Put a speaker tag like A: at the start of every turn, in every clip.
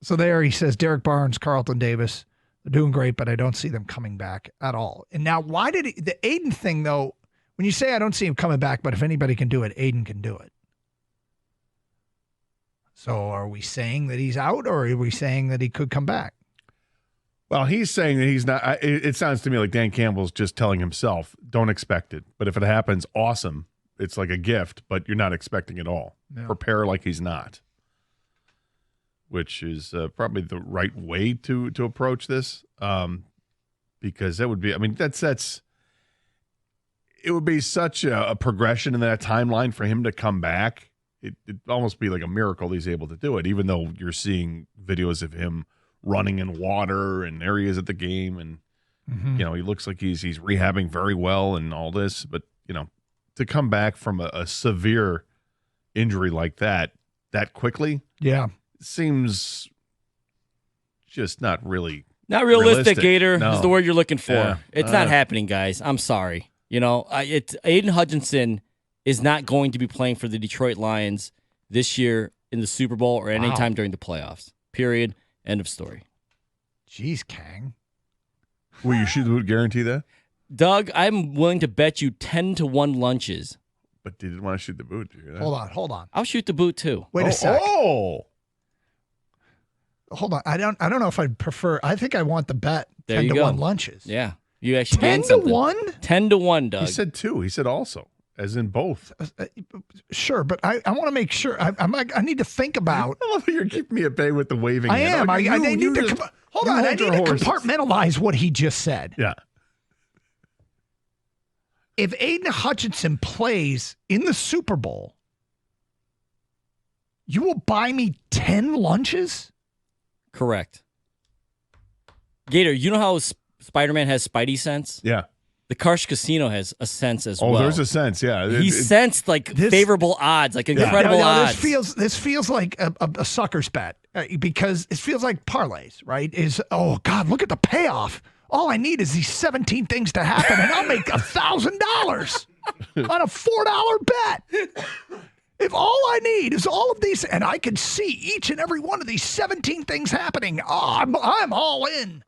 A: So there he says, Derek Barnes, Carlton Davis, they're doing great, but I don't see them coming back at all. And now why did the Aiden thing, though, when you say I don't see him coming back, but if anybody can do it, Aiden can do it. So are we saying that he's out, or are we saying that he could come back?
B: Well, he's saying that he's not. It sounds to me like Dan Campbell's just telling himself, don't expect it. But if it happens, awesome. It's like a gift, but you're not expecting it all. Yeah. Prepare like he's not, which is probably the right way to approach this, because that would be, I mean, that's it would be such a progression in that timeline for him to come back. It'd almost be like a miracle he's able to do it, even though you're seeing videos of him running in water and areas at the game, and he looks like he's rehabbing very well and all this, but to come back from a severe injury like that quickly, seems just not
C: realistic. Gator is the word you're looking for.
B: Yeah.
C: It's not happening, guys. I'm sorry. It's Aiden Hutchinson is not going to be playing for the Detroit Lions this year in the Super Bowl or any time during the playoffs. Period. End of story.
A: Jeez, Khang.
B: Will you shoot the boot guarantee that?
C: Doug, I'm willing to bet you 10-1 lunches.
B: But you didn't want to shoot the boot, did you?
A: Hold on.
C: I'll shoot the boot too.
A: Wait a sec.
B: Oh.
A: Hold on. I don't know if I'd prefer. I think I want the bet.
C: There
A: 10-1 lunches.
C: Yeah. You actually gained something.
A: 10-1?
C: 10-1, Doug.
B: He said 2. He said also. As in both.
A: Sure, but I want to make sure. I need to think about.
B: I love how you're keeping me at bay with the waving.
A: I am. I need to. Hold on. I need to compartmentalize what he just said.
B: Yeah.
A: If Aiden Hutchinson plays in the Super Bowl, you will buy me 10 lunches?
C: Correct. Gator, you know how Spider-Man has Spidey sense?
B: Yeah.
C: The Karsch Casino has a sense as well.
B: Oh, there's a sense, yeah.
C: He sensed favorable odds, like incredible odds.
A: This feels like a sucker's bet because it feels like parlays, right? Oh God, look at the payoff. All I need is these 17 things to happen, and I'll make $1,000 on a $4 bet. If all I need is all of these, and I can see each and every one of these 17 things happening, I'm all in.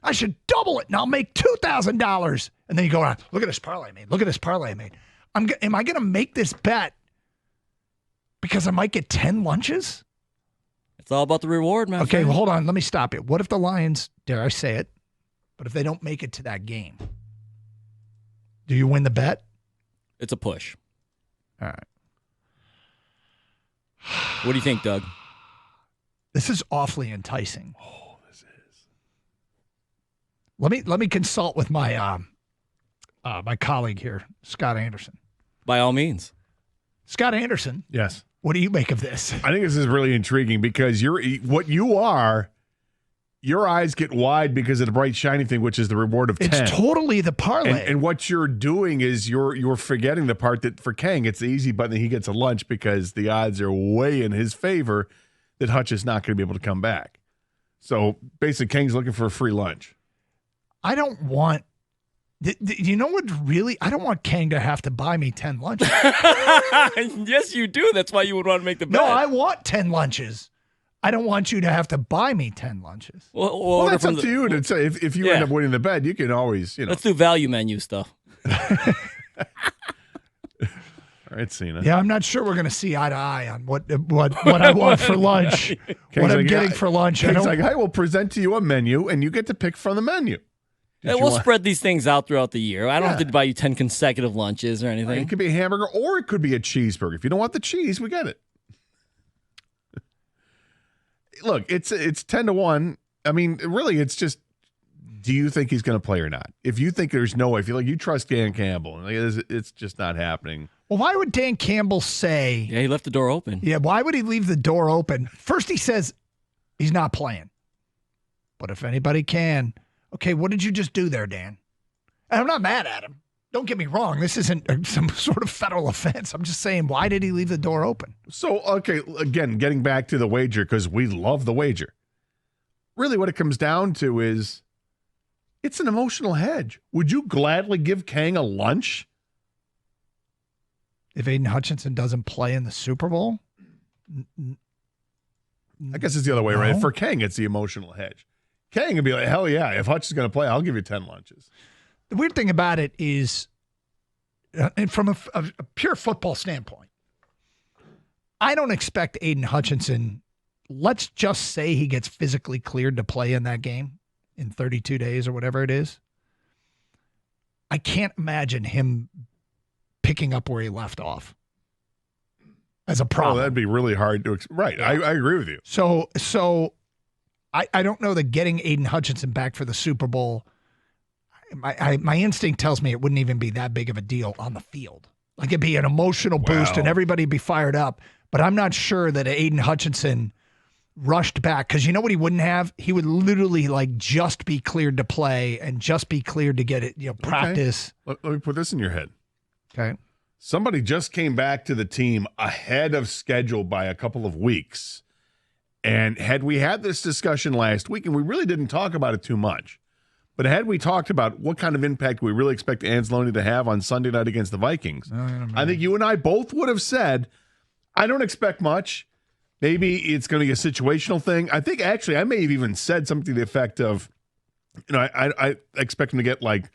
A: I should double it, and I'll make $2,000. And then you go around, look at this parlay I made. Look at this parlay I made. Am I going to make this bet because I might get 10 lunches?
C: It's all about the reward, man.
A: Okay, well, hold on. Let me stop it. What if the Lions, dare I say it, but if they don't make it to that game, do you win the bet?
C: It's a push.
A: All right.
C: What do you think, Doug?
A: This is awfully enticing.
B: Oh, this is.
A: Let me consult with my my colleague here, Scott Anderson.
C: By all means.
A: Scott Anderson.
B: Yes.
A: What do you make of this?
B: I think this is really intriguing because your eyes get wide because of the bright shiny thing, which is the reward of 10.
A: It's totally the parlay.
B: And what you're doing is you're forgetting the part that for Khang, it's the easy button that he gets a lunch because the odds are way in his favor that Hutch is not going to be able to come back. So basically, Khang's looking for a free lunch.
A: I don't want. You know what? Really, I don't want Khang to have to buy me 10 lunches.
C: Yes, you do. That's why you would want to make the bet.
A: No, I want 10 lunches. I don't want you to have to buy me 10 lunches.
B: Well that's up to you to say. If you end up winning the bet, you can always,
C: Let's do value menu stuff.
B: All right, Cena.
A: Yeah, I'm not sure we're going to see eye to eye on what I want for lunch, what I'm getting for lunch.
B: He's like, I will present to you a menu, and you get to pick from the menu.
C: We'll spread these things out throughout the year. I don't have to buy you 10 consecutive lunches or anything.
B: It could be a hamburger, or it could be a cheeseburger. If you don't want the cheese, we get it. Look, it's 10-1. I mean, really, it's just, do you think he's going to play or not? If you think there's no way, if you trust Dan Campbell, it's just not happening.
A: Well, why would Dan Campbell say?
C: Yeah, he left the door open.
A: Yeah, why would he leave the door open? First, he says he's not playing. But if anybody can, okay, what did you just do there, Dan? And I'm not mad at him. Don't get me wrong. This isn't some sort of federal offense. I'm just saying, why did he leave the door open?
B: So, okay, again, getting back to the wager, because we love the wager. Really what it comes down to is it's an emotional hedge. Would you gladly give Khang a lunch?
A: If Aiden Hutchinson doesn't play in the Super Bowl?
B: I guess it's the other way around. For Khang, it's the emotional hedge. Khang would be like, hell yeah, if Hutch is going to play, I'll give you 10 lunches.
A: The weird thing about it is, and from a pure football standpoint, I don't expect Aiden Hutchinson, let's just say he gets physically cleared to play in that game in 32 days or whatever it is. I can't imagine him picking up where he left off as a problem.
B: Oh, that'd be really hard to right. Yeah. I agree with you.
A: So I don't know that getting Aiden Hutchinson back for the Super Bowl, my instinct tells me it wouldn't even be that big of a deal on the field. Like it'd be an emotional boost and everybody'd be fired up. But I'm not sure that Aiden Hutchinson rushed back, because you know what he wouldn't have? He would literally like just be cleared to play and just be cleared to get it, practice.
B: Okay. Let me put this in your head.
A: Okay.
B: Somebody just came back to the team ahead of schedule by a couple of weeks. And had we had this discussion last week, and we really didn't talk about it too much, but had we talked about what kind of impact we really expect Anzalone to have on Sunday night against the Vikings, I think you and I both would have said, I don't expect much. Maybe it's going to be a situational thing. I think actually I may have even said something to the effect of, I expect him to get like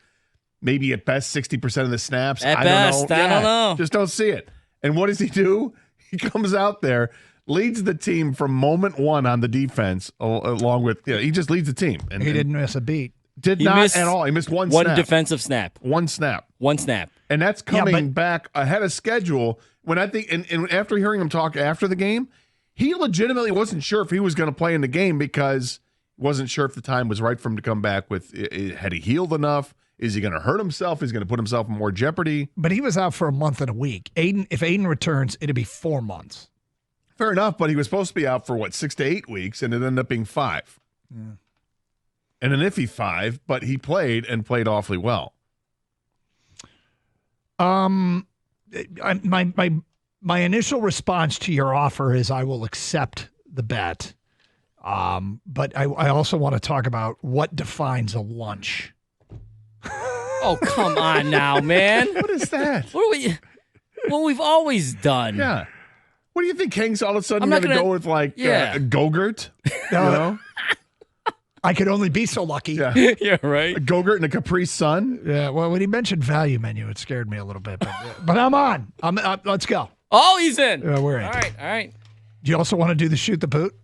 B: maybe at best 60% of the snaps.
C: At best, I don't know.
B: Just don't see it. And what does he do? He comes out there, leads the team from moment one on the defense, along with, he just leads the team. And
A: he didn't miss a beat.
B: Did not at all. He missed one snap.
C: One defensive snap.
B: One snap. And that's coming back ahead of schedule. When I think, and after hearing him talk after the game, he legitimately wasn't sure if he was going to play in the game because he wasn't sure if the time was right for him to come back with, had he healed enough? Is he going to hurt himself? Is he going to put himself in more jeopardy?
A: But he was out for a month and a week. If Aiden returns, it'd be 4 months.
B: Fair enough, but he was supposed to be out for 6 to 8 weeks, and it ended up being 5.
A: Yeah.
B: And an iffy 5, but he played and played awfully well.
A: My initial response to your offer is I will accept the bet. But I also want to talk about what defines a lunch.
C: Oh, come on now, man.
B: What is that?
C: What we've always done.
B: Yeah. What do you think Khang's all of a sudden going to go with a Go-Gurt?
A: I could only be so lucky.
B: Yeah,
C: yeah, right.
B: A Go-Gurt and a Capri Sun.
A: Yeah, well, when he mentioned value menu, it scared me a little bit. But I'm on. Let's go.
C: Oh, he's in.
A: We're in.
C: All right.
A: Do you also want to do the shoot the boot?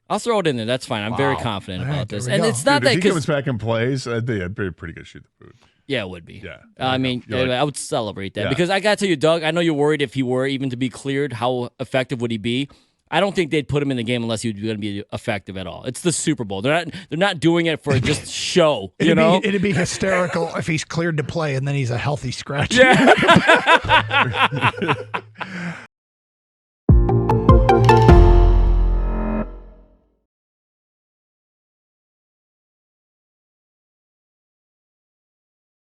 C: I'll throw it in there. That's fine. I'm very confident about this. And it's
B: not
C: that
B: if he comes back and plays, I'd be a pretty good shoot the boot.
C: Yeah, it would be.
B: Yeah.
C: I mean, I would celebrate that because I got to tell you, Doug, I know you're worried if he were even to be cleared, how effective would he be? I don't think they'd put him in the game unless he was going to be effective at all. It's the Super Bowl. They're not doing it for just show.
A: It'd be hysterical if he's cleared to play and then he's a healthy scratch.
C: Yeah.